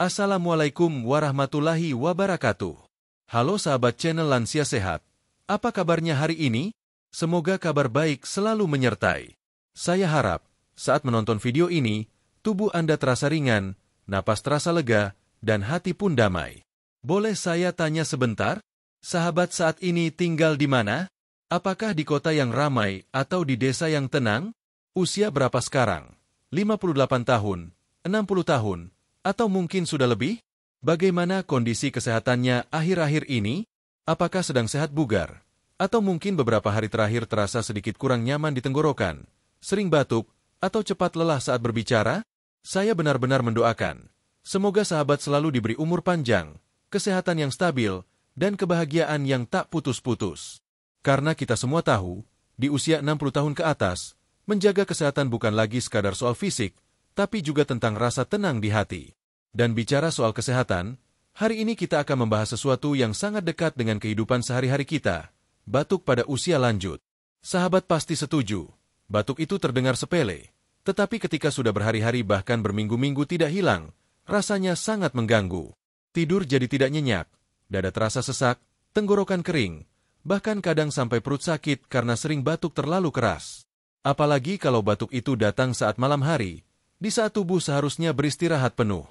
Assalamualaikum warahmatullahi wabarakatuh. Halo sahabat channel Lansia Sehat. Apa kabarnya hari ini? Semoga kabar baik selalu menyertai. Saya harap, saat menonton video ini, tubuh Anda terasa ringan, napas terasa lega, dan hati pun damai. Boleh saya tanya sebentar? Sahabat saat ini tinggal di mana? Apakah di kota yang ramai atau di desa yang tenang? Usia berapa sekarang? 58 tahun, 60 tahun, atau mungkin sudah lebih? Bagaimana kondisi kesehatannya akhir-akhir ini? Apakah sedang sehat bugar? Atau mungkin beberapa hari terakhir terasa sedikit kurang nyaman di tenggorokan, sering batuk, atau cepat lelah saat berbicara? Saya benar-benar mendoakan. Semoga sahabat selalu diberi umur panjang, kesehatan yang stabil, dan kebahagiaan yang tak putus-putus. Karena kita semua tahu, di usia 60 tahun ke atas, menjaga kesehatan bukan lagi sekadar soal fisik, tapi juga tentang rasa tenang di hati. Dan bicara soal kesehatan, hari ini kita akan membahas sesuatu yang sangat dekat dengan kehidupan sehari-hari kita, batuk pada usia lanjut. Sahabat pasti setuju, batuk itu terdengar sepele, tetapi ketika sudah berhari-hari bahkan berminggu-minggu tidak hilang, rasanya sangat mengganggu. Tidur jadi tidak nyenyak, dada terasa sesak, tenggorokan kering, bahkan kadang sampai perut sakit karena sering batuk terlalu keras. Apalagi kalau batuk itu datang saat malam hari, di saat tubuh seharusnya beristirahat penuh.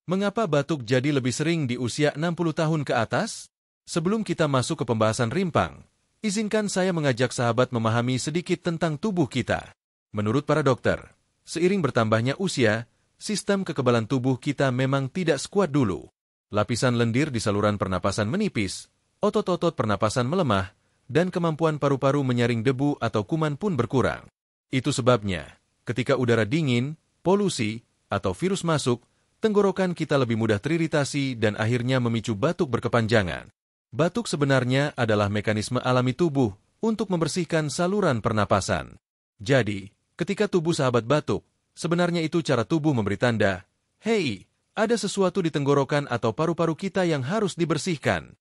Mengapa batuk jadi lebih sering di usia 60 tahun ke atas? Sebelum kita masuk ke pembahasan rimpang, izinkan saya mengajak sahabat memahami sedikit tentang tubuh kita. Menurut para dokter, seiring bertambahnya usia, sistem kekebalan tubuh kita memang tidak sekuat dulu. Lapisan lendir di saluran pernapasan menipis, otot-otot pernapasan melemah, dan kemampuan paru-paru menyaring debu atau kuman pun berkurang. Itu sebabnya, ketika udara dingin, polusi, atau virus masuk, tenggorokan kita lebih mudah teriritasi dan akhirnya memicu batuk berkepanjangan. Batuk sebenarnya adalah mekanisme alami tubuh untuk membersihkan saluran pernapasan. Jadi, ketika tubuh sahabat batuk, sebenarnya itu cara tubuh memberi tanda, "Hei, ada sesuatu di tenggorokan atau paru-paru kita yang harus dibersihkan."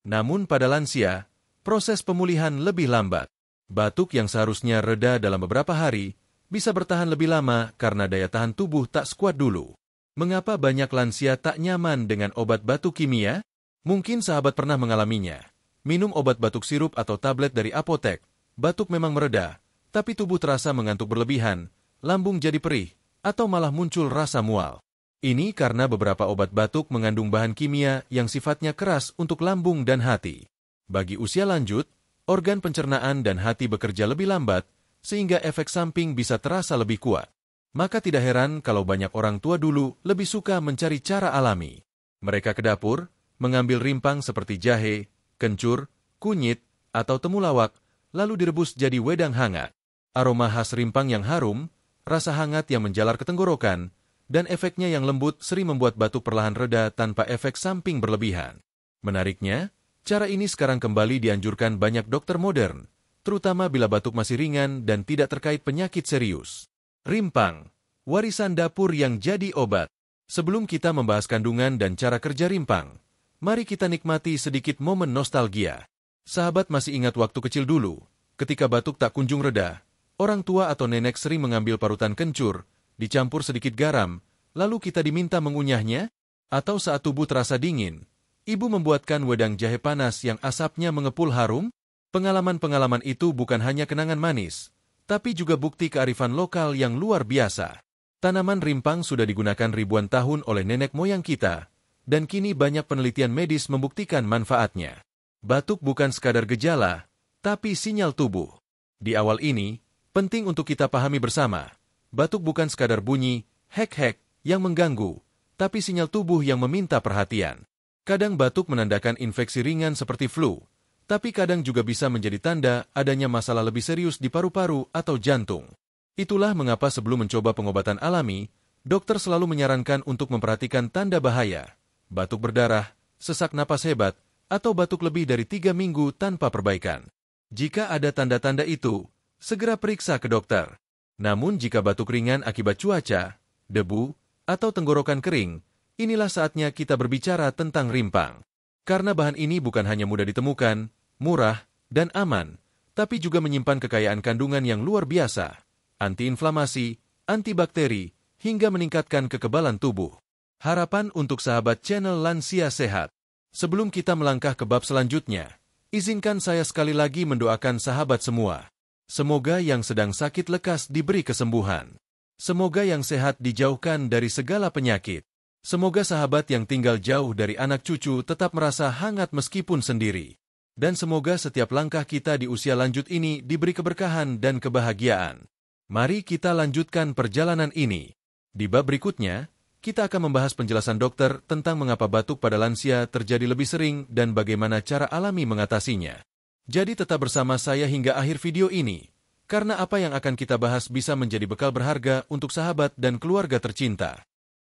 Namun pada lansia, proses pemulihan lebih lambat. Batuk yang seharusnya reda dalam beberapa hari, bisa bertahan lebih lama karena daya tahan tubuh tak sekuat dulu. Mengapa banyak lansia tak nyaman dengan obat batuk kimia? Mungkin sahabat pernah mengalaminya. Minum obat batuk sirup atau tablet dari apotek, batuk memang mereda, tapi tubuh terasa mengantuk berlebihan, lambung jadi perih, atau malah muncul rasa mual. Ini karena beberapa obat batuk mengandung bahan kimia yang sifatnya keras untuk lambung dan hati. Bagi usia lanjut, organ pencernaan dan hati bekerja lebih lambat, sehingga efek samping bisa terasa lebih kuat. Maka tidak heran kalau banyak orang tua dulu lebih suka mencari cara alami. Mereka ke dapur, mengambil rimpang seperti jahe, kencur, kunyit, atau temulawak, lalu direbus jadi wedang hangat. Aroma khas rimpang yang harum, rasa hangat yang menjalar ke tenggorokan, dan efeknya yang lembut sering membuat batuk perlahan reda tanpa efek samping berlebihan. Menariknya, cara ini sekarang kembali dianjurkan banyak dokter modern, terutama bila batuk masih ringan dan tidak terkait penyakit serius. Rimpang, warisan dapur yang jadi obat. Sebelum kita membahas kandungan dan cara kerja rimpang, mari kita nikmati sedikit momen nostalgia. Sahabat masih ingat waktu kecil dulu, ketika batuk tak kunjung reda, orang tua atau nenek sering mengambil parutan kencur, dicampur sedikit garam, lalu kita diminta mengunyahnya? Atau saat tubuh terasa dingin, ibu membuatkan wedang jahe panas yang asapnya mengepul harum? Pengalaman-pengalaman itu bukan hanya kenangan manis, tapi juga bukti kearifan lokal yang luar biasa. Tanaman rimpang sudah digunakan ribuan tahun oleh nenek moyang kita, dan kini banyak penelitian medis membuktikan manfaatnya. Batuk bukan sekadar gejala, tapi sinyal tubuh. Di awal ini, penting untuk kita pahami bersama, batuk bukan sekadar bunyi, hek-hek, yang mengganggu, tapi sinyal tubuh yang meminta perhatian. Kadang batuk menandakan infeksi ringan seperti flu, tapi kadang juga bisa menjadi tanda adanya masalah lebih serius di paru-paru atau jantung. Itulah mengapa sebelum mencoba pengobatan alami, dokter selalu menyarankan untuk memperhatikan tanda bahaya, batuk berdarah, sesak napas hebat, atau batuk lebih dari 3 minggu tanpa perbaikan. Jika ada tanda-tanda itu, segera periksa ke dokter. Namun jika batuk ringan akibat cuaca, debu, atau tenggorokan kering, inilah saatnya kita berbicara tentang rimpang. Karena bahan ini bukan hanya mudah ditemukan, murah, dan aman, tapi juga menyimpan kekayaan kandungan yang luar biasa, antiinflamasi, antibakteri, hingga meningkatkan kekebalan tubuh. Harapan untuk sahabat channel Lansia Sehat. Sebelum kita melangkah ke bab selanjutnya, izinkan saya sekali lagi mendoakan sahabat semua. Semoga yang sedang sakit lekas diberi kesembuhan. Semoga yang sehat dijauhkan dari segala penyakit. Semoga sahabat yang tinggal jauh dari anak cucu tetap merasa hangat meskipun sendiri. Dan semoga setiap langkah kita di usia lanjut ini diberi keberkahan dan kebahagiaan. Mari kita lanjutkan perjalanan ini. Di bab berikutnya, kita akan membahas penjelasan dokter tentang mengapa batuk pada lansia terjadi lebih sering dan bagaimana cara alami mengatasinya. Jadi tetap bersama saya hingga akhir video ini, karena apa yang akan kita bahas bisa menjadi bekal berharga untuk sahabat dan keluarga tercinta.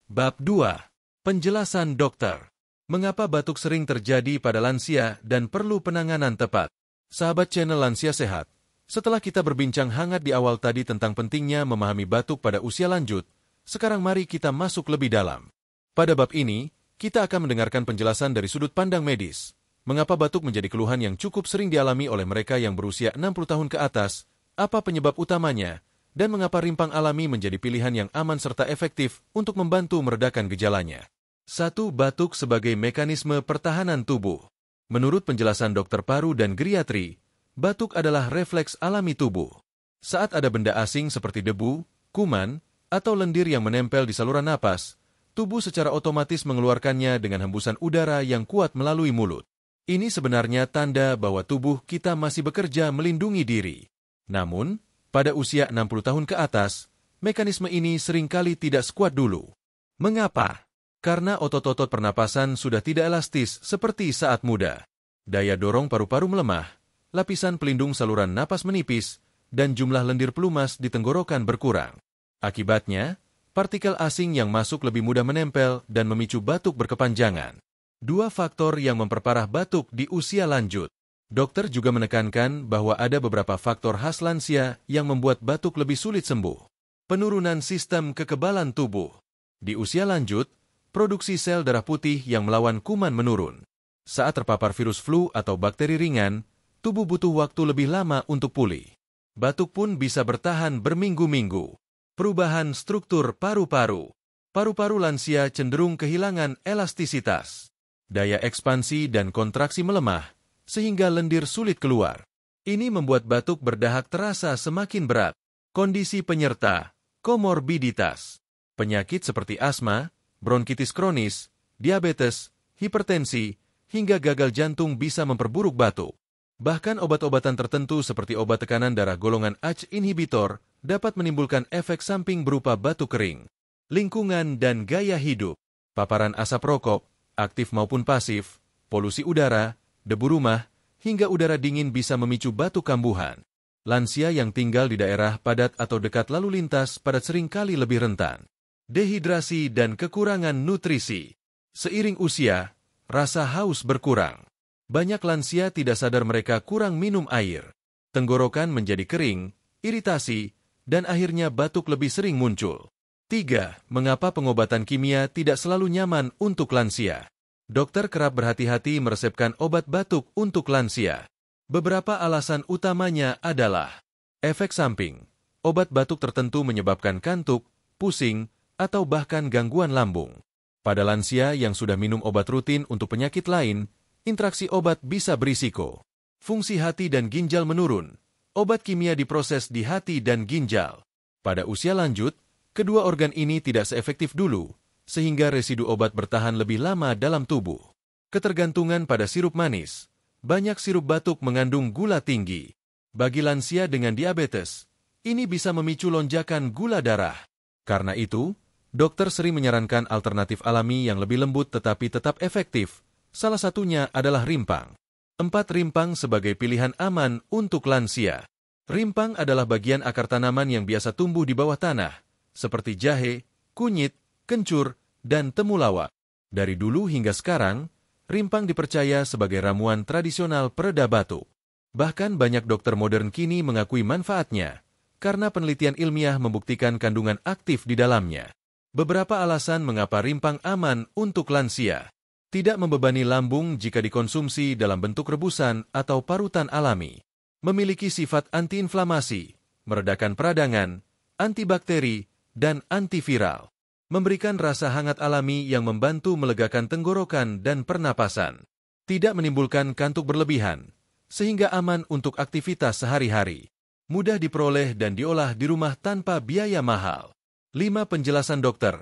Bab 2. Penjelasan dokter. Mengapa batuk sering terjadi pada lansia dan perlu penanganan tepat? Sahabat channel Lansia Sehat, setelah kita berbincang hangat di awal tadi tentang pentingnya memahami batuk pada usia lanjut, sekarang mari kita masuk lebih dalam. Pada bab ini, kita akan mendengarkan penjelasan dari sudut pandang medis. Mengapa batuk menjadi keluhan yang cukup sering dialami oleh mereka yang berusia 60 tahun ke atas, apa penyebab utamanya, dan mengapa rimpang alami menjadi pilihan yang aman serta efektif untuk membantu meredakan gejalanya. 1. Batuk sebagai mekanisme pertahanan tubuh. Menurut penjelasan dokter paru dan geriatri, batuk adalah refleks alami tubuh. Saat ada benda asing seperti debu, kuman, atau lendir yang menempel di saluran napas, tubuh secara otomatis mengeluarkannya dengan hembusan udara yang kuat melalui mulut. Ini sebenarnya tanda bahwa tubuh kita masih bekerja melindungi diri. Namun, pada usia 60 tahun ke atas, mekanisme ini seringkali tidak sekuat dulu. Mengapa? Karena otot-otot pernapasan sudah tidak elastis seperti saat muda. Daya dorong paru-paru melemah, lapisan pelindung saluran napas menipis, dan jumlah lendir pelumas di tenggorokan berkurang. Akibatnya, partikel asing yang masuk lebih mudah menempel dan memicu batuk berkepanjangan. 2 faktor yang memperparah batuk di usia lanjut. Dokter juga menekankan bahwa ada beberapa faktor khas lansia yang membuat batuk lebih sulit sembuh. Penurunan sistem kekebalan tubuh. Di usia lanjut, produksi sel darah putih yang melawan kuman menurun. Saat terpapar virus flu atau bakteri ringan, tubuh butuh waktu lebih lama untuk pulih. Batuk pun bisa bertahan berminggu-minggu. Perubahan struktur paru-paru. Paru-paru lansia cenderung kehilangan elastisitas. Daya ekspansi dan kontraksi melemah, sehingga lendir sulit keluar. Ini membuat batuk berdahak terasa semakin berat. Kondisi penyerta, komorbiditas. Penyakit seperti asma, bronkitis kronis, diabetes, hipertensi, hingga gagal jantung bisa memperburuk batuk. Bahkan obat-obatan tertentu seperti obat tekanan darah golongan ACE inhibitor dapat menimbulkan efek samping berupa batuk kering. Lingkungan dan gaya hidup. Paparan asap rokok, aktif maupun pasif, polusi udara, debu rumah, hingga udara dingin bisa memicu batuk kambuhan. Lansia yang tinggal di daerah padat atau dekat lalu lintas pada seringkali lebih rentan. Dehidrasi dan kekurangan nutrisi. Seiring usia, rasa haus berkurang. Banyak lansia tidak sadar mereka kurang minum air. Tenggorokan menjadi kering, iritasi, dan akhirnya batuk lebih sering muncul. 3. Mengapa pengobatan kimia tidak selalu nyaman untuk lansia? Dokter kerap berhati-hati meresepkan obat batuk untuk lansia. Beberapa alasan utamanya adalah efek samping. Obat batuk tertentu menyebabkan kantuk, pusing, atau bahkan gangguan lambung. Pada lansia yang sudah minum obat rutin untuk penyakit lain, interaksi obat bisa berisiko. Fungsi hati dan ginjal menurun. Obat kimia diproses di hati dan ginjal. Pada usia lanjut, kedua organ ini tidak seefektif dulu, sehingga residu obat bertahan lebih lama dalam tubuh. Ketergantungan pada sirup manis. Banyak sirup batuk mengandung gula tinggi. Bagi lansia dengan diabetes, ini bisa memicu lonjakan gula darah. Karena itu, dokter sering menyarankan alternatif alami yang lebih lembut tetapi tetap efektif. Salah satunya adalah rimpang. 4. Rimpang sebagai pilihan aman untuk lansia. Rimpang adalah bagian akar tanaman yang biasa tumbuh di bawah tanah, seperti jahe, kunyit, kencur, dan temulawak. Dari dulu hingga sekarang, rimpang dipercaya sebagai ramuan tradisional pereda batuk. Bahkan banyak dokter modern kini mengakui manfaatnya, karena penelitian ilmiah membuktikan kandungan aktif di dalamnya. Beberapa alasan mengapa rimpang aman untuk lansia. Tidak membebani lambung jika dikonsumsi dalam bentuk rebusan atau parutan alami. Memiliki sifat antiinflamasi, meredakan peradangan, antibakteri, dan antiviral. memberikan rasa hangat alami yang membantu melegakan tenggorokan dan pernapasan. Tidak menimbulkan kantuk berlebihan, sehingga aman untuk aktivitas sehari-hari. Mudah diperoleh dan diolah di rumah tanpa biaya mahal. 5. Penjelasan dokter.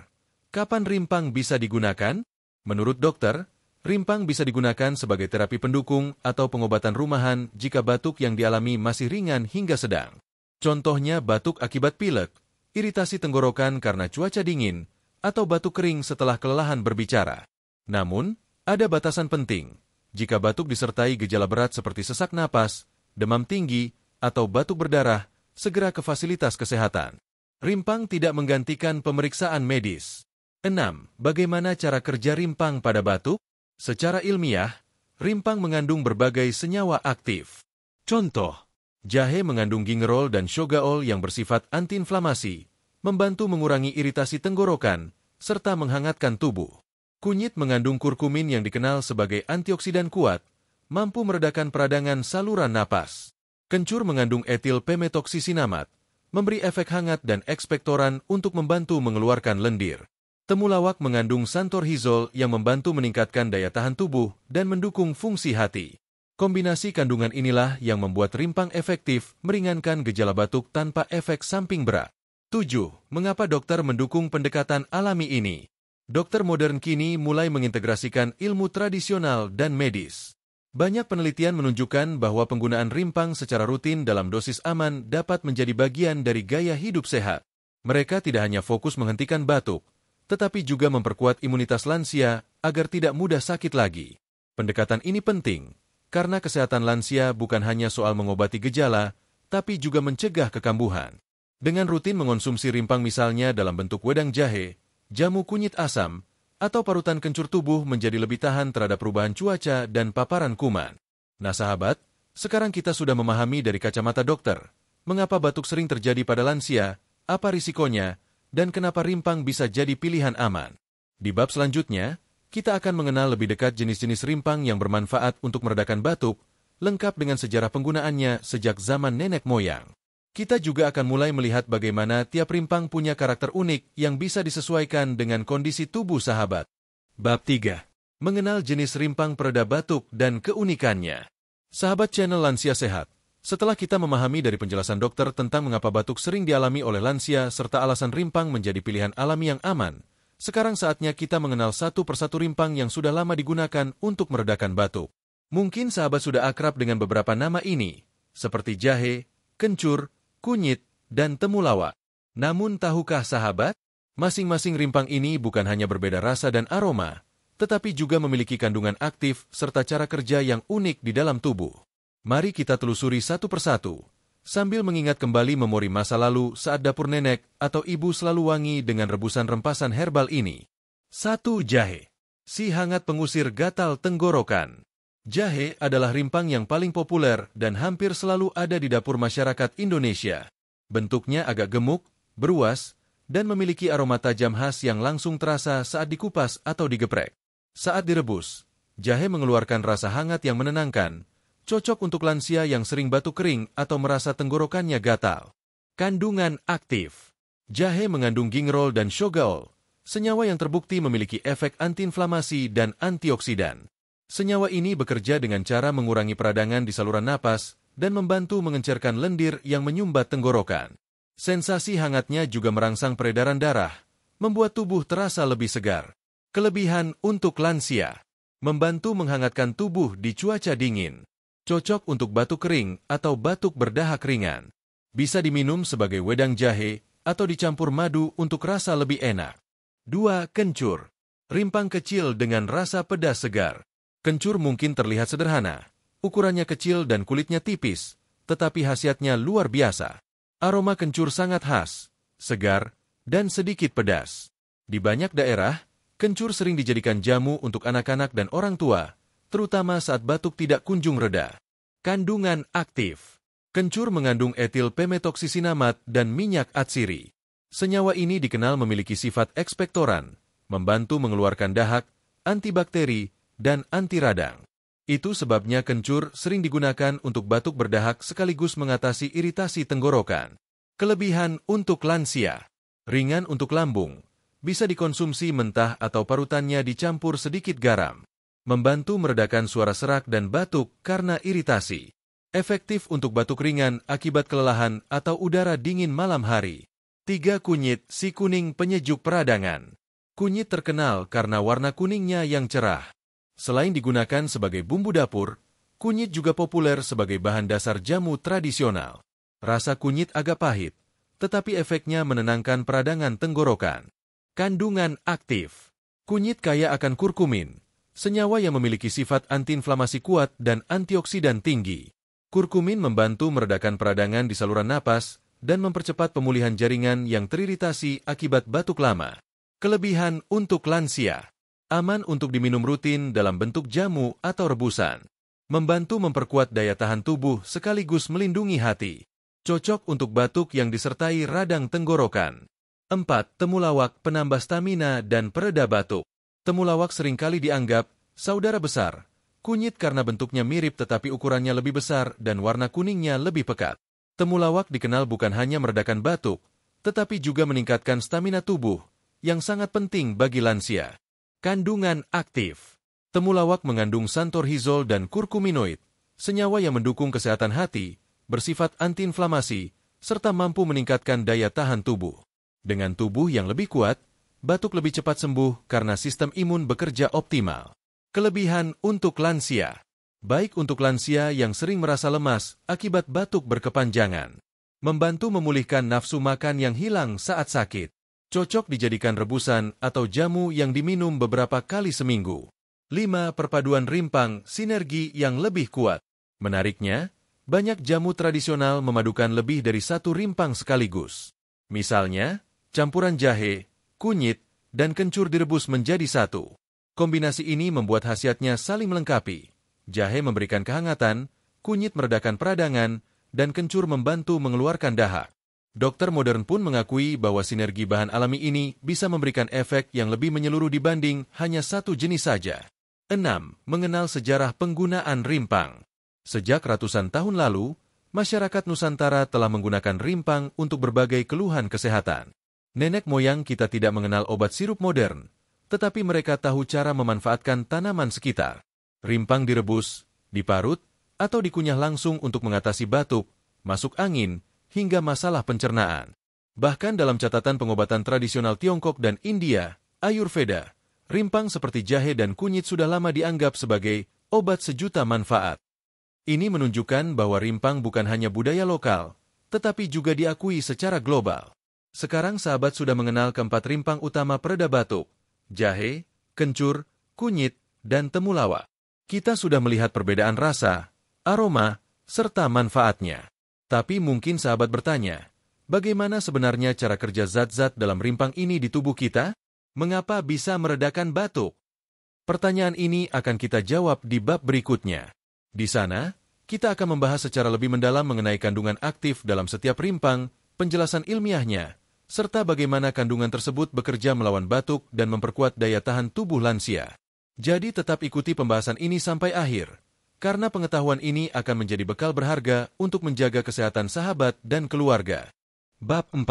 Kapan rimpang bisa digunakan? Menurut dokter, rimpang bisa digunakan sebagai terapi pendukung atau pengobatan rumahan jika batuk yang dialami masih ringan hingga sedang. Contohnya batuk akibat pilek, iritasi tenggorokan karena cuaca dingin, atau batuk kering setelah kelelahan berbicara. Namun, ada batasan penting. Jika batuk disertai gejala berat seperti sesak napas, demam tinggi, atau batuk berdarah, segera ke fasilitas kesehatan. Rimpang tidak menggantikan pemeriksaan medis. 6. Bagaimana cara kerja rimpang pada batuk? Secara ilmiah, rimpang mengandung berbagai senyawa aktif. Contoh, jahe mengandung gingerol dan shogaol yang bersifat antiinflamasi, membantu mengurangi iritasi tenggorokan, serta menghangatkan tubuh. Kunyit mengandung kurkumin yang dikenal sebagai antioksidan kuat, mampu meredakan peradangan saluran napas. Kencur mengandung etil pemetoksisinamat, memberi efek hangat dan ekspektoran untuk membantu mengeluarkan lendir. Temulawak mengandung santorhizol yang membantu meningkatkan daya tahan tubuh dan mendukung fungsi hati. Kombinasi kandungan inilah yang membuat rimpang efektif meringankan gejala batuk tanpa efek samping berat. 7. Mengapa dokter mendukung pendekatan alami ini? Dokter modern kini mulai mengintegrasikan ilmu tradisional dan medis. Banyak penelitian menunjukkan bahwa penggunaan rimpang secara rutin dalam dosis aman dapat menjadi bagian dari gaya hidup sehat. Mereka tidak hanya fokus menghentikan batuk, tetapi juga memperkuat imunitas lansia agar tidak mudah sakit lagi. Pendekatan ini penting, karena kesehatan lansia bukan hanya soal mengobati gejala, tapi juga mencegah kekambuhan. Dengan rutin mengonsumsi rimpang misalnya dalam bentuk wedang jahe, jamu kunyit asam, atau parutan kencur tubuh menjadi lebih tahan terhadap perubahan cuaca dan paparan kuman. Nah sahabat, sekarang kita sudah memahami dari kacamata dokter, mengapa batuk sering terjadi pada lansia, apa risikonya, dan kenapa rimpang bisa jadi pilihan aman. Di bab selanjutnya, kita akan mengenal lebih dekat jenis-jenis rimpang yang bermanfaat untuk meredakan batuk, lengkap dengan sejarah penggunaannya sejak zaman nenek moyang. Kita juga akan mulai melihat bagaimana tiap rimpang punya karakter unik yang bisa disesuaikan dengan kondisi tubuh sahabat. Bab 3. Mengenal jenis rimpang pereda batuk dan keunikannya. Sahabat channel Lansia Sehat, setelah kita memahami dari penjelasan dokter tentang mengapa batuk sering dialami oleh lansia serta alasan rimpang menjadi pilihan alami yang aman, sekarang saatnya kita mengenal satu persatu rimpang yang sudah lama digunakan untuk meredakan batuk. Mungkin sahabat sudah akrab dengan beberapa nama ini, seperti jahe, kencur, kunyit, dan temulawak. Namun tahukah sahabat, masing-masing rimpang ini bukan hanya berbeda rasa dan aroma, tetapi juga memiliki kandungan aktif serta cara kerja yang unik di dalam tubuh. Mari kita telusuri satu persatu, sambil mengingat kembali memori masa lalu saat dapur nenek atau ibu selalu wangi dengan rebusan rempasan herbal ini. 1. Jahe. Si hangat pengusir gatal tenggorokan. Jahe adalah rimpang yang paling populer dan hampir selalu ada di dapur masyarakat Indonesia. Bentuknya agak gemuk, beruas, dan memiliki aroma tajam khas yang langsung terasa saat dikupas atau digeprek. Saat direbus, jahe mengeluarkan rasa hangat yang menenangkan, cocok untuk lansia yang sering batuk kering atau merasa tenggorokannya gatal. Kandungan aktif. Jahe mengandung gingerol dan shogaol, senyawa yang terbukti memiliki efek antiinflamasi dan antioksidan. Senyawa ini bekerja dengan cara mengurangi peradangan di saluran napas dan membantu mengencerkan lendir yang menyumbat tenggorokan. Sensasi hangatnya juga merangsang peredaran darah, membuat tubuh terasa lebih segar. Kelebihan untuk lansia. Membantu menghangatkan tubuh di cuaca dingin. Cocok untuk batuk kering atau batuk berdahak ringan. Bisa diminum sebagai wedang jahe atau dicampur madu untuk rasa lebih enak. 2. Kencur. Rimpang kecil dengan rasa pedas segar. Kencur mungkin terlihat sederhana, ukurannya kecil dan kulitnya tipis, tetapi khasiatnya luar biasa. Aroma kencur sangat khas, segar, dan sedikit pedas. Di banyak daerah, kencur sering dijadikan jamu untuk anak-anak dan orang tua, terutama saat batuk tidak kunjung reda. Kandungan aktif. Kencur mengandung etil pemetoksisinamat dan minyak atsiri. Senyawa ini dikenal memiliki sifat ekspektoran, membantu mengeluarkan dahak, antibakteri, dan anti radang. Itu sebabnya kencur sering digunakan untuk batuk berdahak sekaligus mengatasi iritasi tenggorokan. Kelebihan untuk lansia. Ringan untuk lambung, bisa dikonsumsi mentah atau parutannya dicampur sedikit garam. Membantu meredakan suara serak dan batuk karena iritasi. Efektif untuk batuk ringan akibat kelelahan atau udara dingin malam hari. 3. Kunyit si kuning penyejuk peradangan. Kunyit terkenal karena warna kuningnya yang cerah. Selain digunakan sebagai bumbu dapur, kunyit juga populer sebagai bahan dasar jamu tradisional. Rasa kunyit agak pahit, tetapi efeknya menenangkan peradangan tenggorokan. Kandungan aktif. Kunyit kaya akan kurkumin, senyawa yang memiliki sifat antiinflamasi kuat dan antioksidan tinggi. Kurkumin membantu meredakan peradangan di saluran napas dan mempercepat pemulihan jaringan yang teriritasi akibat batuk lama. Kelebihan untuk lansia. Aman untuk diminum rutin dalam bentuk jamu atau rebusan. Membantu memperkuat daya tahan tubuh sekaligus melindungi hati. Cocok untuk batuk yang disertai radang tenggorokan. 4. Temulawak penambah stamina dan pereda batuk. Temulawak seringkali dianggap saudara besar kunyit karena bentuknya mirip tetapi ukurannya lebih besar dan warna kuningnya lebih pekat. Temulawak dikenal bukan hanya meredakan batuk, tetapi juga meningkatkan stamina tubuh, yang sangat penting bagi lansia. Kandungan aktif. Temulawak mengandung santorhizol dan kurkuminoid, senyawa yang mendukung kesehatan hati, bersifat antiinflamasi, serta mampu meningkatkan daya tahan tubuh. Dengan tubuh yang lebih kuat, batuk lebih cepat sembuh karena sistem imun bekerja optimal. Kelebihan untuk lansia. Baik untuk lansia yang sering merasa lemas akibat batuk berkepanjangan. Membantu memulihkan nafsu makan yang hilang saat sakit. Cocok dijadikan rebusan atau jamu yang diminum beberapa kali seminggu. 5. Perpaduan rimpang sinergi yang lebih kuat. Menariknya, banyak jamu tradisional memadukan lebih dari satu rimpang sekaligus. Misalnya, campuran jahe, kunyit, dan kencur direbus menjadi satu. Kombinasi ini membuat khasiatnya saling melengkapi. Jahe memberikan kehangatan, kunyit meredakan peradangan, dan kencur membantu mengeluarkan dahak. Dokter modern pun mengakui bahwa sinergi bahan alami ini bisa memberikan efek yang lebih menyeluruh dibanding hanya satu jenis saja. 6. Mengenal sejarah penggunaan rimpang. Sejak ratusan tahun lalu, masyarakat Nusantara telah menggunakan rimpang untuk berbagai keluhan kesehatan. Nenek moyang kita tidak mengenal obat sirup modern, tetapi mereka tahu cara memanfaatkan tanaman sekitar. Rimpang direbus, diparut, atau dikunyah langsung untuk mengatasi batuk, masuk angin, hingga masalah pencernaan. Bahkan dalam catatan pengobatan tradisional Tiongkok dan India, Ayurveda, rimpang seperti jahe dan kunyit sudah lama dianggap sebagai obat sejuta manfaat. Ini menunjukkan bahwa rimpang bukan hanya budaya lokal, tetapi juga diakui secara global. Sekarang sahabat sudah mengenal keempat rimpang utama pereda batuk, jahe, kencur, kunyit, dan temulawak. Kita sudah melihat perbedaan rasa, aroma, serta manfaatnya. Tapi mungkin sahabat bertanya, bagaimana sebenarnya cara kerja zat-zat dalam rimpang ini di tubuh kita? Mengapa bisa meredakan batuk? Pertanyaan ini akan kita jawab di bab berikutnya. Di sana, kita akan membahas secara lebih mendalam mengenai kandungan aktif dalam setiap rimpang, penjelasan ilmiahnya, serta bagaimana kandungan tersebut bekerja melawan batuk dan memperkuat daya tahan tubuh lansia. Jadi tetap ikuti pembahasan ini sampai akhir, karena pengetahuan ini akan menjadi bekal berharga untuk menjaga kesehatan sahabat dan keluarga. Bab 4.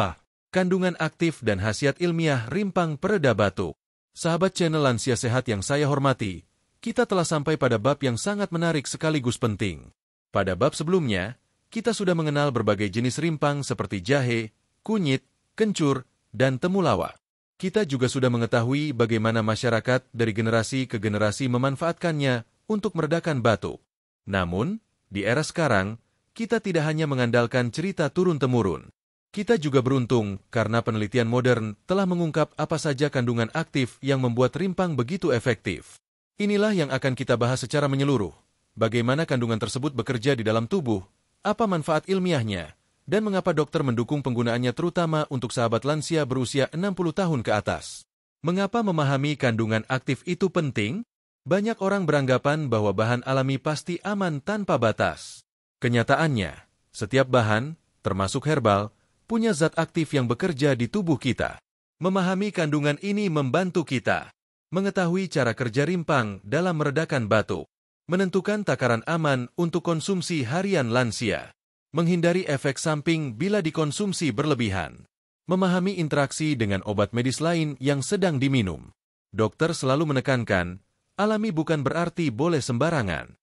Kandungan aktif dan khasiat ilmiah rimpang pereda batuk. Sahabat channel Lansia Sehat yang saya hormati, kita telah sampai pada bab yang sangat menarik sekaligus penting. Pada bab sebelumnya, kita sudah mengenal berbagai jenis rimpang seperti jahe, kunyit, kencur, dan temulawak. Kita juga sudah mengetahui bagaimana masyarakat dari generasi ke generasi memanfaatkannya untuk meredakan batuk. Namun, di era sekarang, kita tidak hanya mengandalkan cerita turun-temurun. Kita juga beruntung karena penelitian modern telah mengungkap apa saja kandungan aktif yang membuat rimpang begitu efektif. Inilah yang akan kita bahas secara menyeluruh. Bagaimana kandungan tersebut bekerja di dalam tubuh, apa manfaat ilmiahnya, dan mengapa dokter mendukung penggunaannya terutama untuk sahabat lansia berusia 60 tahun ke atas. Mengapa memahami kandungan aktif itu penting? Banyak orang beranggapan bahwa bahan alami pasti aman tanpa batas. Kenyataannya, setiap bahan, termasuk herbal, punya zat aktif yang bekerja di tubuh kita. Memahami kandungan ini membantu kita mengetahui cara kerja rimpang dalam meredakan batuk, menentukan takaran aman untuk konsumsi harian lansia, menghindari efek samping bila dikonsumsi berlebihan, Memahami interaksi dengan obat medis lain yang sedang diminum. Dokter selalu menekankan, alami bukan berarti boleh sembarangan.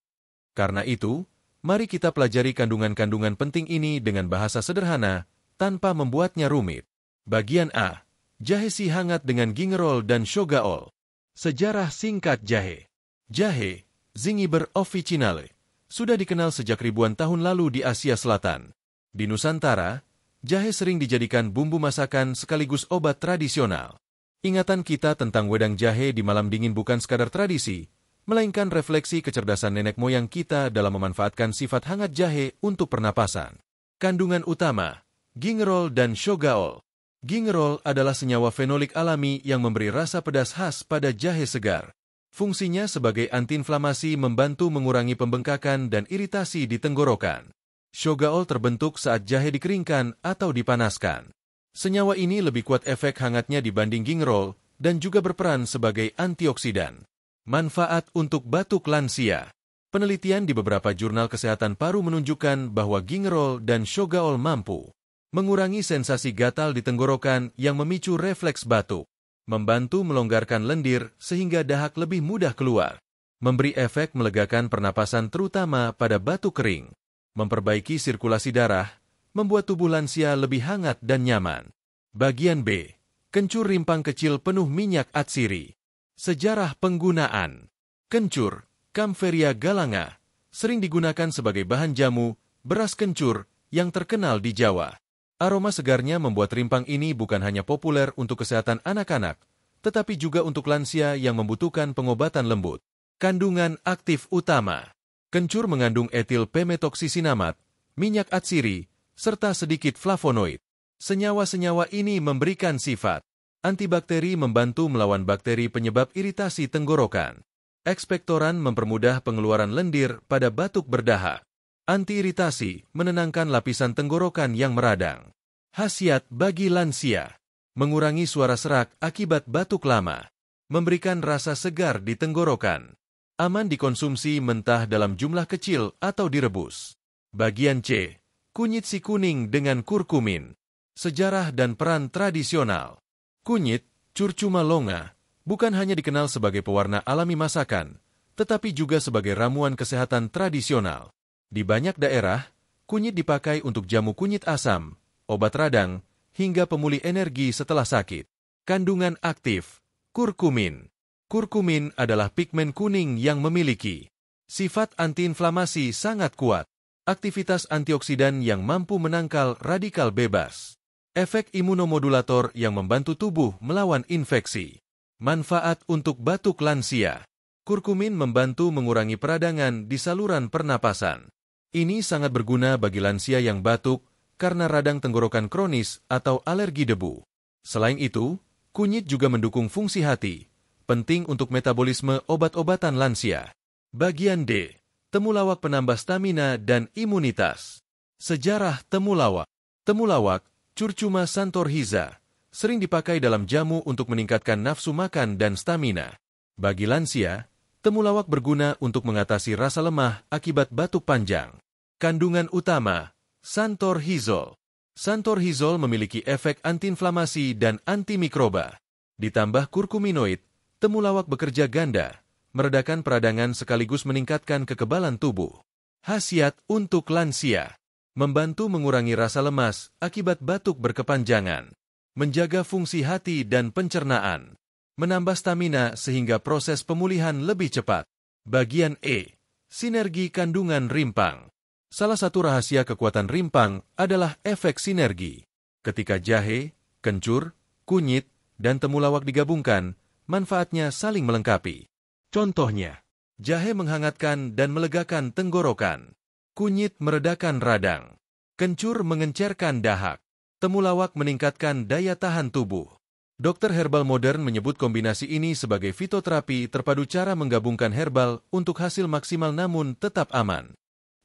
Karena itu, mari kita pelajari kandungan-kandungan penting ini dengan bahasa sederhana, tanpa membuatnya rumit. Bagian A. Jahe si hangat dengan gingerol dan shogaol. Sejarah singkat jahe. Jahe, Zingiber officinale, sudah dikenal sejak ribuan tahun lalu di Asia Selatan. Di Nusantara, jahe sering dijadikan bumbu masakan sekaligus obat tradisional. Ingatan kita tentang wedang jahe di malam dingin bukan sekadar tradisi, melainkan refleksi kecerdasan nenek moyang kita dalam memanfaatkan sifat hangat jahe untuk pernapasan. Kandungan utama, gingerol dan shogaol. Gingerol adalah senyawa fenolik alami yang memberi rasa pedas khas pada jahe segar. Fungsinya sebagai antiinflamasi membantu mengurangi pembengkakan dan iritasi di tenggorokan. Shogaol terbentuk saat jahe dikeringkan atau dipanaskan. Senyawa ini lebih kuat efek hangatnya dibanding gingerol dan juga berperan sebagai antioksidan. Manfaat untuk batuk lansia. Penelitian di beberapa jurnal kesehatan paru menunjukkan bahwa gingerol dan shogaol mampu mengurangi sensasi gatal di tenggorokan yang memicu refleks batuk, membantu melonggarkan lendir sehingga dahak lebih mudah keluar, memberi efek melegakan pernapasan terutama pada batuk kering, memperbaiki sirkulasi darah, membuat tubuh lansia lebih hangat dan nyaman. Bagian B. Kencur rimpang kecil penuh minyak atsiri. Sejarah penggunaan. Kencur, Kampferia galanga, sering digunakan sebagai bahan jamu, beras kencur, yang terkenal di Jawa. Aroma segarnya membuat rimpang ini bukan hanya populer untuk kesehatan anak-anak, tetapi juga untuk lansia yang membutuhkan pengobatan lembut. Kandungan aktif utama. Kencur mengandung etil p-metoksisinamat, minyak atsiri, serta sedikit flavonoid. Senyawa-senyawa ini memberikan sifat antibakteri, membantu melawan bakteri penyebab iritasi tenggorokan. Ekspektoran mempermudah pengeluaran lendir pada batuk berdahak. Anti-iritasi, menenangkan lapisan tenggorokan yang meradang. Khasiat bagi lansia. Mengurangi suara serak akibat batuk lama. Memberikan rasa segar di tenggorokan. Aman dikonsumsi mentah dalam jumlah kecil atau direbus. Bagian C. Kunyit si kuning dengan kurkumin. Sejarah dan peran tradisional. Kunyit, curcuma longa, bukan hanya dikenal sebagai pewarna alami masakan, tetapi juga sebagai ramuan kesehatan tradisional. Di banyak daerah, kunyit dipakai untuk jamu kunyit asam, obat radang, hingga pemulih energi setelah sakit. Kandungan aktif, kurkumin. Kurkumin adalah pigmen kuning yang memiliki sifat antiinflamasi sangat kuat, aktivitas antioksidan yang mampu menangkal radikal bebas, efek imunomodulator yang membantu tubuh melawan infeksi. Manfaat untuk batuk lansia. Kurkumin membantu mengurangi peradangan di saluran pernapasan. Ini sangat berguna bagi lansia yang batuk karena radang tenggorokan kronis atau alergi debu. Selain itu, kunyit juga mendukung fungsi hati, penting untuk metabolisme obat-obatan lansia. Bagian D. Temulawak penambah stamina dan imunitas. Sejarah temulawak. Temulawak, Curcuma santorhiza, sering dipakai dalam jamu untuk meningkatkan nafsu makan dan stamina. Bagi lansia, temulawak berguna untuk mengatasi rasa lemah akibat batuk panjang. Kandungan utama, santorhizol. Santorhizol memiliki efek antiinflamasi dan antimikroba. Ditambah kurkuminoid, temulawak bekerja ganda, meredakan peradangan sekaligus meningkatkan kekebalan tubuh. Khasiat untuk lansia. Membantu mengurangi rasa lemas akibat batuk berkepanjangan. Menjaga fungsi hati dan pencernaan. Menambah stamina sehingga proses pemulihan lebih cepat. Bagian E. Sinergi kandungan rimpang. Salah satu rahasia kekuatan rimpang adalah efek sinergi. Ketika jahe, kencur, kunyit, dan temulawak digabungkan, manfaatnya saling melengkapi. Contohnya, jahe menghangatkan dan melegakan tenggorokan. Kunyit meredakan radang. Kencur mengencerkan dahak. Temulawak meningkatkan daya tahan tubuh. Dokter herbal modern menyebut kombinasi ini sebagai fitoterapi terpadu, cara menggabungkan herbal untuk hasil maksimal namun tetap aman.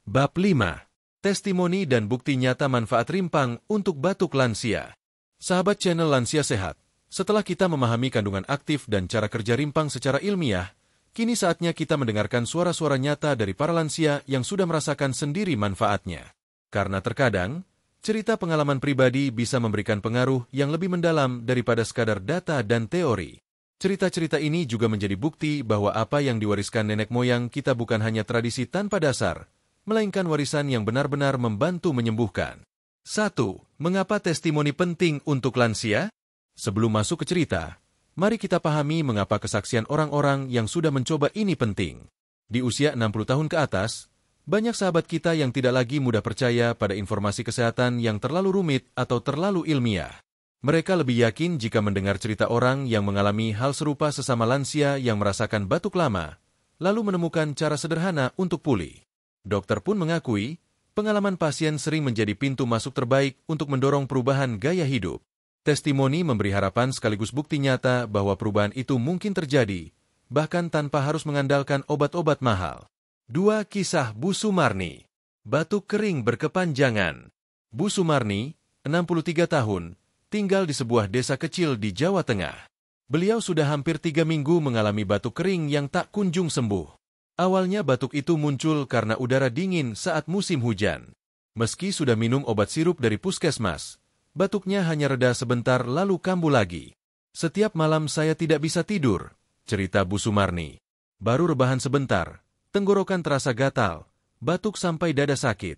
Bab 5. Testimoni dan bukti nyata manfaat rimpang untuk batuk lansia. Sahabat channel Lansia Sehat, setelah kita memahami kandungan aktif dan cara kerja rimpang secara ilmiah, kini saatnya kita mendengarkan suara-suara nyata dari para lansia yang sudah merasakan sendiri manfaatnya. Karena terkadang, Cerita pengalaman pribadi bisa memberikan pengaruh yang lebih mendalam daripada sekadar data dan teori. Cerita-cerita ini juga menjadi bukti bahwa apa yang diwariskan nenek moyang kita bukan hanya tradisi tanpa dasar, melainkan warisan yang benar-benar membantu menyembuhkan. 1. Mengapa testimoni penting untuk lansia? Sebelum masuk ke cerita, mari kita pahami mengapa kesaksian orang-orang yang sudah mencoba ini penting. Di usia 60 tahun ke atas, banyak sahabat kita yang tidak lagi mudah percaya pada informasi kesehatan yang terlalu rumit atau terlalu ilmiah. Mereka lebih yakin jika mendengar cerita orang yang mengalami hal serupa sesama lansia yang merasakan batuk lama, lalu menemukan cara sederhana untuk pulih. Dokter pun mengakui, pengalaman pasien sering menjadi pintu masuk terbaik untuk mendorong perubahan gaya hidup. Testimoni memberi harapan sekaligus bukti nyata bahwa perubahan itu mungkin terjadi, bahkan tanpa harus mengandalkan obat-obat mahal. 2. Kisah Bu Sumarni. Batuk kering berkepanjangan. Bu Sumarni, 63 tahun, tinggal di sebuah desa kecil di Jawa Tengah. Beliau sudah hampir 3 minggu mengalami batuk kering yang tak kunjung sembuh. Awalnya batuk itu muncul karena udara dingin saat musim hujan. Meski sudah minum obat sirup dari puskesmas, batuknya hanya reda sebentar lalu kambuh lagi. Setiap malam saya tidak bisa tidur, cerita Bu Sumarni. Baru rebahan sebentar, tenggorokan terasa gatal, batuk sampai dada sakit.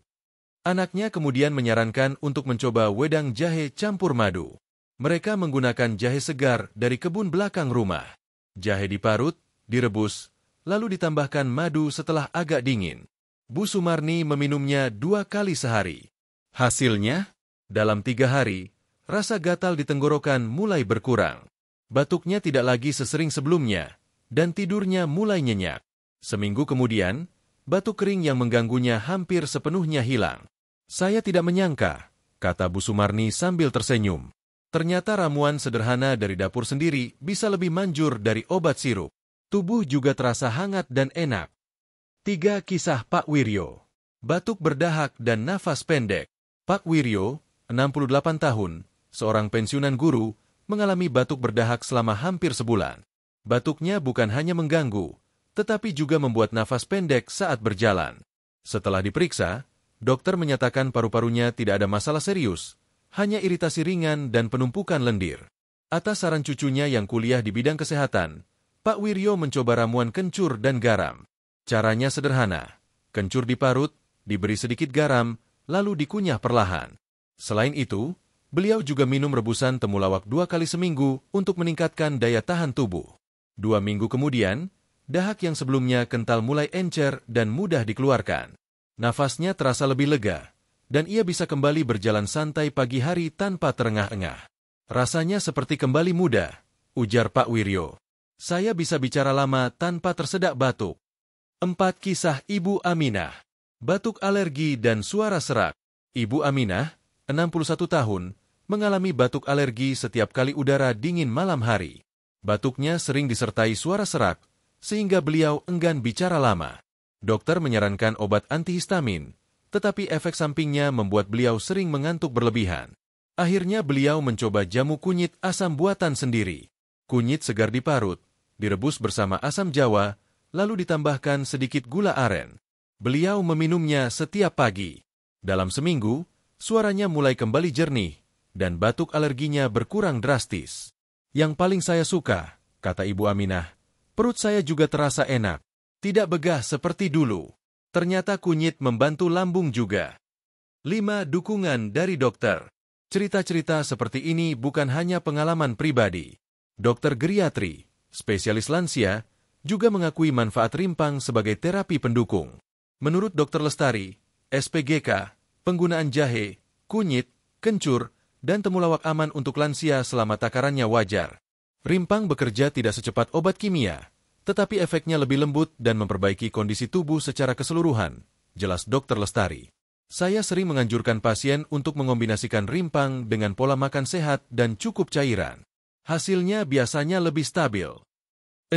Anaknya kemudian menyarankan untuk mencoba wedang jahe campur madu. Mereka menggunakan jahe segar dari kebun belakang rumah. Jahe diparut, direbus, lalu ditambahkan madu setelah agak dingin. Bu Sumarni meminumnya 2 kali sehari. Hasilnya, dalam 3 hari, rasa gatal di tenggorokan mulai berkurang. Batuknya tidak lagi sesering sebelumnya, dan tidurnya mulai nyenyak. Seminggu kemudian, batuk kering yang mengganggunya hampir sepenuhnya hilang. Saya tidak menyangka, kata Bu Sumarni sambil tersenyum. Ternyata ramuan sederhana dari dapur sendiri bisa lebih manjur dari obat sirup. Tubuh juga terasa hangat dan enak. 3. Kisah Pak Wiryo. Batuk berdahak dan nafas pendek. Pak Wiryo, 68 tahun, seorang pensiunan guru, mengalami batuk berdahak selama hampir sebulan. Batuknya bukan hanya mengganggu, tetapi juga membuat nafas pendek saat berjalan. Setelah diperiksa, dokter menyatakan paru-parunya tidak ada masalah serius, hanya iritasi ringan dan penumpukan lendir. Atas saran cucunya yang kuliah di bidang kesehatan, Pak Wiryo mencoba ramuan kencur dan garam. Caranya sederhana, kencur diparut, diberi sedikit garam, lalu dikunyah perlahan. Selain itu, beliau juga minum rebusan temulawak 2 kali seminggu untuk meningkatkan daya tahan tubuh. 2 minggu kemudian, dahak yang sebelumnya kental mulai encer dan mudah dikeluarkan. Nafasnya terasa lebih lega, dan ia bisa kembali berjalan santai pagi hari tanpa terengah-engah. Rasanya seperti kembali muda, ujar Pak Wiryo. Saya bisa bicara lama tanpa tersedak batuk. 4. Kisah Ibu Aminah. Batuk alergi dan suara serak. Ibu Aminah, 61 tahun, mengalami batuk alergi setiap kali udara dingin malam hari. Batuknya sering disertai suara serak, sehingga beliau enggan bicara lama. Dokter menyarankan obat antihistamin, tetapi efek sampingnya membuat beliau sering mengantuk berlebihan. Akhirnya beliau mencoba jamu kunyit asam buatan sendiri. Kunyit segar diparut, direbus bersama asam jawa, lalu ditambahkan sedikit gula aren. Beliau meminumnya setiap pagi. Dalam seminggu, suaranya mulai kembali jernih, dan batuk alerginya berkurang drastis. Yang paling saya suka, kata Ibu Aminah, perut saya juga terasa enak, tidak begah seperti dulu. Ternyata kunyit membantu lambung juga. 5. Dukungan dari dokter. Cerita-cerita seperti ini bukan hanya pengalaman pribadi. Dokter geriatri, spesialis lansia, juga mengakui manfaat rimpang sebagai terapi pendukung. Menurut Dr. Lestari, SPGK, penggunaan jahe, kunyit, kencur, dan temulawak aman untuk lansia selama takarannya wajar. Rimpang bekerja tidak secepat obat kimia, tetapi efeknya lebih lembut dan memperbaiki kondisi tubuh secara keseluruhan, jelas Dr. Lestari. Saya sering menganjurkan pasien untuk mengombinasikan rimpang dengan pola makan sehat dan cukup cairan. Hasilnya biasanya lebih stabil. 6.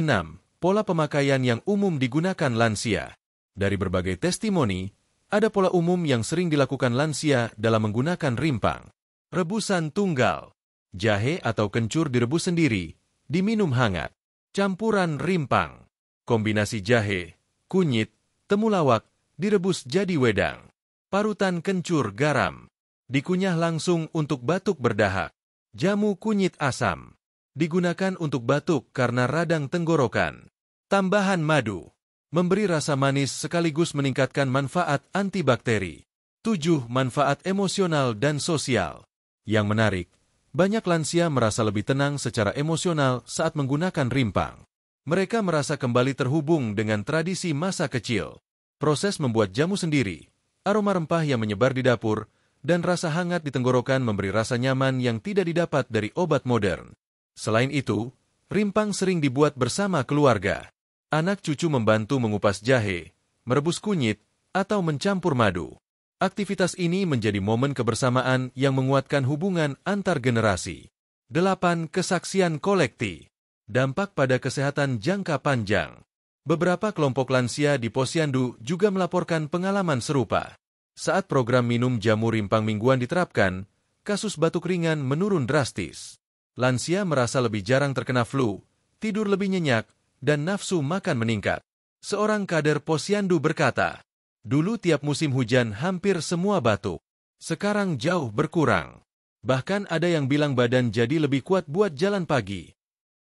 Pola pemakaian yang umum digunakan lansia. Dari berbagai testimoni, ada pola umum yang sering dilakukan lansia dalam menggunakan rimpang. Rebusan tunggal. Jahe atau kencur direbus sendiri, diminum hangat. Campuran rimpang. Kombinasi jahe, kunyit, temulawak, direbus jadi wedang. Parutan kencur garam. Dikunyah langsung untuk batuk berdahak. Jamu kunyit asam. Digunakan untuk batuk karena radang tenggorokan. Tambahan madu. Memberi rasa manis sekaligus meningkatkan manfaat antibakteri. 7. Manfaat emosional dan sosial. Yang menarik, banyak lansia merasa lebih tenang secara emosional saat menggunakan rimpang. Mereka merasa kembali terhubung dengan tradisi masa kecil. Proses membuat jamu sendiri, aroma rempah yang menyebar di dapur, dan rasa hangat di tenggorokan memberi rasa nyaman yang tidak didapat dari obat modern. Selain itu, rimpang sering dibuat bersama keluarga. Anak cucu membantu mengupas jahe, merebus kunyit, atau mencampur madu. Aktivitas ini menjadi momen kebersamaan yang menguatkan hubungan antar generasi. 8. Kesaksian kolektif. Dampak pada kesehatan jangka panjang. Beberapa kelompok lansia di Posyandu juga melaporkan pengalaman serupa. Saat program minum jamu rimpang mingguan diterapkan, kasus batuk ringan menurun drastis. Lansia merasa lebih jarang terkena flu, tidur lebih nyenyak, dan nafsu makan meningkat. Seorang kader Posyandu berkata, "Dulu tiap musim hujan hampir semua batuk. Sekarang jauh berkurang. Bahkan ada yang bilang badan jadi lebih kuat buat jalan pagi."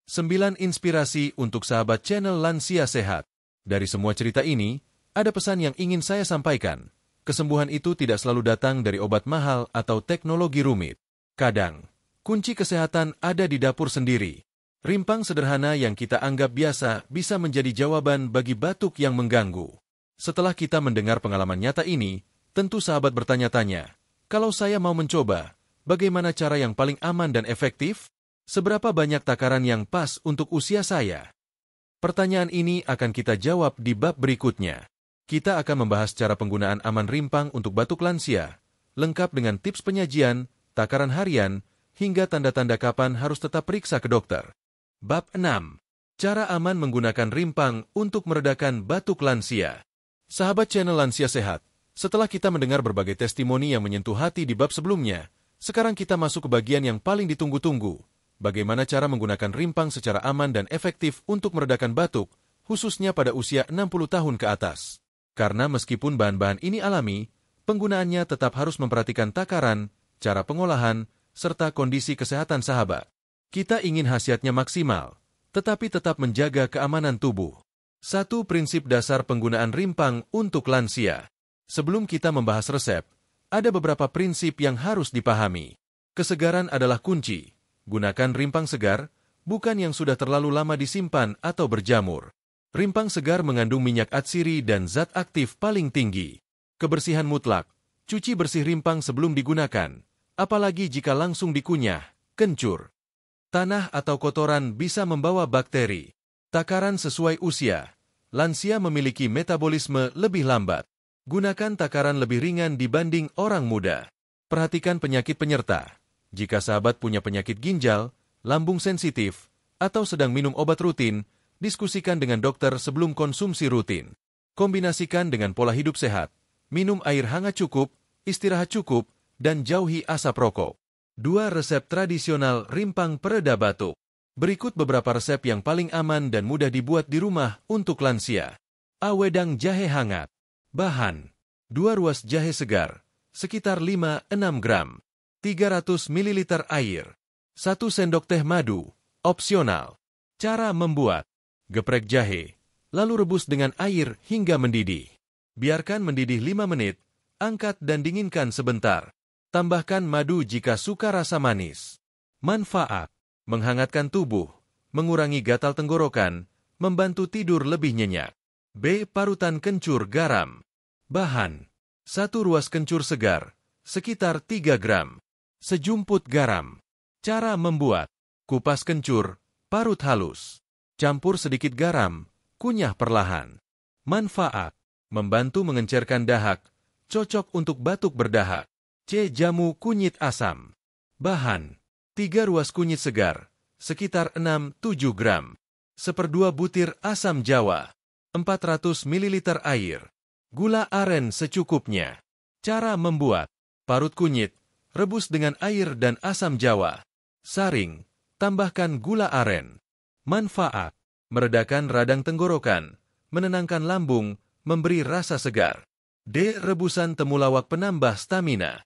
9. Inspirasi untuk sahabat channel Lansia Sehat. Dari semua cerita ini, ada pesan yang ingin saya sampaikan. Kesembuhan itu tidak selalu datang dari obat mahal atau teknologi rumit. Kadang, kunci kesehatan ada di dapur sendiri. Rimpang sederhana yang kita anggap biasa bisa menjadi jawaban bagi batuk yang mengganggu. Setelah kita mendengar pengalaman nyata ini, tentu sahabat bertanya-tanya, kalau saya mau mencoba, bagaimana cara yang paling aman dan efektif? Seberapa banyak takaran yang pas untuk usia saya? Pertanyaan ini akan kita jawab di bab berikutnya. Kita akan membahas cara penggunaan aman rimpang untuk batuk lansia, lengkap dengan tips penyajian, takaran harian, hingga tanda-tanda kapan harus tetap periksa ke dokter. Bab 6. Cara aman menggunakan rimpang untuk meredakan batuk lansia. Sahabat channel Lansia Sehat, setelah kita mendengar berbagai testimoni yang menyentuh hati di bab sebelumnya, sekarang kita masuk ke bagian yang paling ditunggu-tunggu. Bagaimana cara menggunakan rimpang secara aman dan efektif untuk meredakan batuk, khususnya pada usia 60 tahun ke atas. Karena meskipun bahan-bahan ini alami, penggunaannya tetap harus memperhatikan takaran, cara pengolahan, serta kondisi kesehatan sahabat. Kita ingin khasiatnya maksimal, tetapi tetap menjaga keamanan tubuh. 1. Prinsip dasar penggunaan rimpang untuk lansia. Sebelum kita membahas resep, ada beberapa prinsip yang harus dipahami. Kesegaran adalah kunci. Gunakan rimpang segar, bukan yang sudah terlalu lama disimpan atau berjamur. Rimpang segar mengandung minyak atsiri dan zat aktif paling tinggi. Kebersihan mutlak. Cuci bersih rimpang sebelum digunakan, apalagi jika langsung dikunyah, kencur. Tanah atau kotoran bisa membawa bakteri. Takaran sesuai usia. Lansia memiliki metabolisme lebih lambat. Gunakan takaran lebih ringan dibanding orang muda. Perhatikan penyakit penyerta. Jika sahabat punya penyakit ginjal, lambung sensitif, atau sedang minum obat rutin, diskusikan dengan dokter sebelum konsumsi rutin. Kombinasikan dengan pola hidup sehat. Minum air hangat cukup, istirahat cukup, dan jauhi asap rokok. 2. Resep tradisional rimpang pereda batuk. Berikut beberapa resep yang paling aman dan mudah dibuat di rumah untuk lansia. Awedang jahe hangat. Bahan: 2 ruas jahe segar, sekitar 5-6 gram. 300 ml air. 1 sendok teh madu, opsional. Cara membuat: geprek jahe, lalu rebus dengan air hingga mendidih. Biarkan mendidih 5 menit, angkat dan dinginkan sebentar. Tambahkan madu jika suka rasa manis. Manfaat: menghangatkan tubuh, mengurangi gatal tenggorokan, membantu tidur lebih nyenyak. B. Parutan kencur garam. Bahan: 1 ruas kencur segar, sekitar 3 gram. Sejumput garam. Cara membuat: kupas kencur, parut halus. Campur sedikit garam, kunyah perlahan. Manfaat: membantu mengencerkan dahak, cocok untuk batuk berdahak. C. Jamu kunyit asam. Bahan: 3 ruas kunyit segar, sekitar 6-7 gram. 1/2 butir asam jawa. 400 ml air. Gula aren secukupnya. Cara membuat: parut kunyit, rebus dengan air dan asam jawa. Saring, tambahkan gula aren. Manfaat: meredakan radang tenggorokan, menenangkan lambung, memberi rasa segar. D. Rebusan temulawak penambah stamina.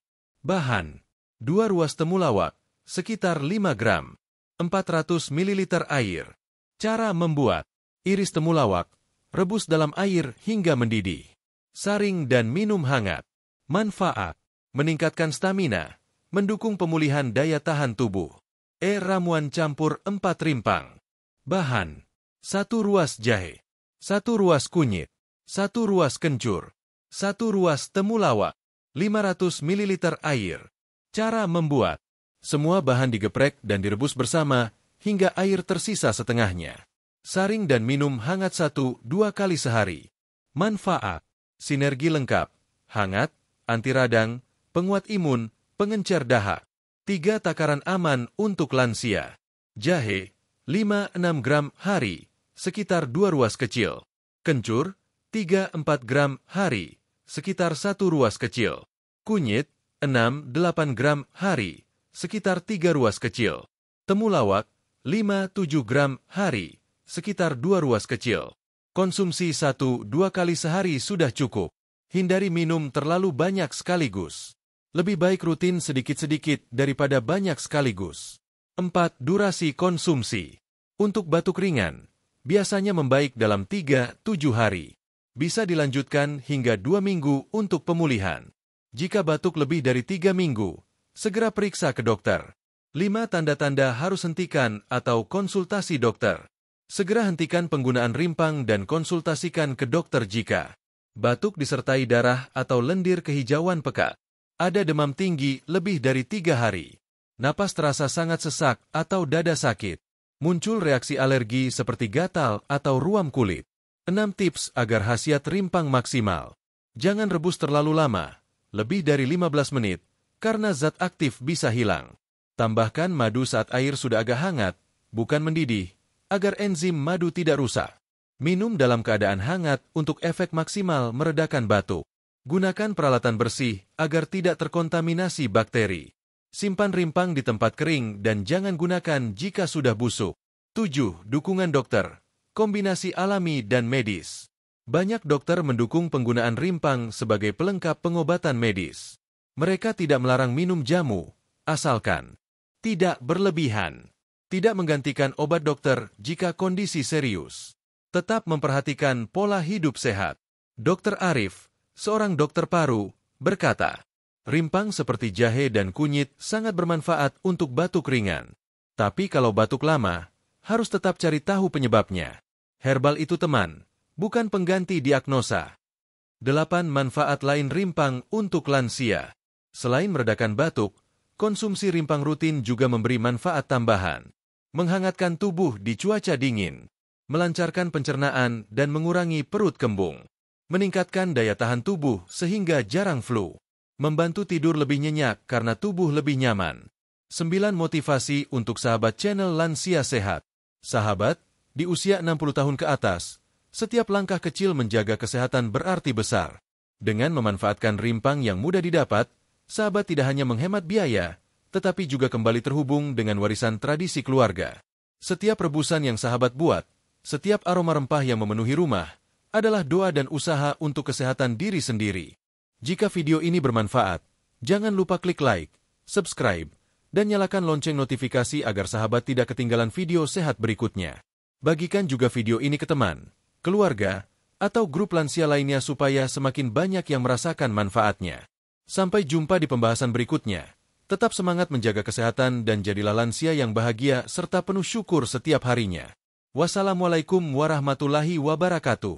Bahan: 2 ruas temulawak, sekitar 5 gram. 400 ml air. Cara membuat: iris temulawak, rebus dalam air hingga mendidih. Saring dan minum hangat. Manfaat: meningkatkan stamina, mendukung pemulihan daya tahan tubuh. Ramuan campur 4 rimpang. Bahan: 1 ruas jahe, 1 ruas kunyit, 1 ruas kencur, 1 ruas temulawak, 500 ml air. Cara membuat: semua bahan digeprek dan direbus bersama hingga air tersisa setengahnya. Saring dan minum hangat 1-2 kali sehari. Manfaat: sinergi lengkap, hangat, anti radang, penguat imun, pengencer dahak. 3 takaran aman untuk lansia. Jahe, 5-6 gram hari, sekitar 2 ruas kecil. Kencur, 3-4 gram hari, sekitar 1 ruas kecil. Kunyit, 6-8 gram hari, sekitar 3 ruas kecil. Temulawak, 5-7 gram hari, sekitar 2 ruas kecil. Konsumsi 1-2 kali sehari sudah cukup. Hindari minum terlalu banyak sekaligus. Lebih baik rutin sedikit-sedikit daripada banyak sekaligus. 4. Durasi konsumsi. Untuk batuk ringan, biasanya membaik dalam 3-7 hari. Bisa dilanjutkan hingga 2 minggu untuk pemulihan. Jika batuk lebih dari 3 minggu, segera periksa ke dokter. 5 tanda-tanda harus hentikan atau konsultasi dokter. Segera hentikan penggunaan rimpang dan konsultasikan ke dokter jika batuk disertai darah atau lendir kehijauan pekat. Ada demam tinggi lebih dari 3 hari. Napas terasa sangat sesak atau dada sakit. Muncul reaksi alergi seperti gatal atau ruam kulit. 6 tips agar khasiat rimpang maksimal. Jangan rebus terlalu lama, lebih dari 15 menit, karena zat aktif bisa hilang. Tambahkan madu saat air sudah agak hangat, bukan mendidih, agar enzim madu tidak rusak. Minum dalam keadaan hangat untuk efek maksimal meredakan batuk. Gunakan peralatan bersih agar tidak terkontaminasi bakteri. Simpan rimpang di tempat kering dan jangan gunakan jika sudah busuk. 7. Dukungan dokter. Kombinasi alami dan medis. Banyak dokter mendukung penggunaan rimpang sebagai pelengkap pengobatan medis. Mereka tidak melarang minum jamu, asalkan tidak berlebihan. Tidak menggantikan obat dokter jika kondisi serius. Tetap memperhatikan pola hidup sehat. Dr. Arif, seorang dokter paru, berkata, rimpang seperti jahe dan kunyit sangat bermanfaat untuk batuk ringan. Tapi kalau batuk lama, harus tetap cari tahu penyebabnya. Herbal itu teman, bukan pengganti diagnosa. 8 manfaat lain rimpang untuk lansia. Selain meredakan batuk, konsumsi rimpang rutin juga memberi manfaat tambahan. Menghangatkan tubuh di cuaca dingin, melancarkan pencernaan dan mengurangi perut kembung. Meningkatkan daya tahan tubuh sehingga jarang flu. Membantu tidur lebih nyenyak karena tubuh lebih nyaman. 9 motivasi untuk sahabat channel Lansia Sehat. Sahabat, di usia 60 tahun ke atas, setiap langkah kecil menjaga kesehatan berarti besar. Dengan memanfaatkan rimpang yang mudah didapat, sahabat tidak hanya menghemat biaya, tetapi juga kembali terhubung dengan warisan tradisi keluarga. Setiap rebusan yang sahabat buat, setiap aroma rempah yang memenuhi rumah, adalah doa dan usaha untuk kesehatan diri sendiri. Jika video ini bermanfaat, jangan lupa klik like, subscribe, dan nyalakan lonceng notifikasi agar sahabat tidak ketinggalan video sehat berikutnya. Bagikan juga video ini ke teman, keluarga, atau grup lansia lainnya supaya semakin banyak yang merasakan manfaatnya. Sampai jumpa di pembahasan berikutnya. Tetap semangat menjaga kesehatan dan jadilah lansia yang bahagia serta penuh syukur setiap harinya. Wassalamualaikum warahmatullahi wabarakatuh.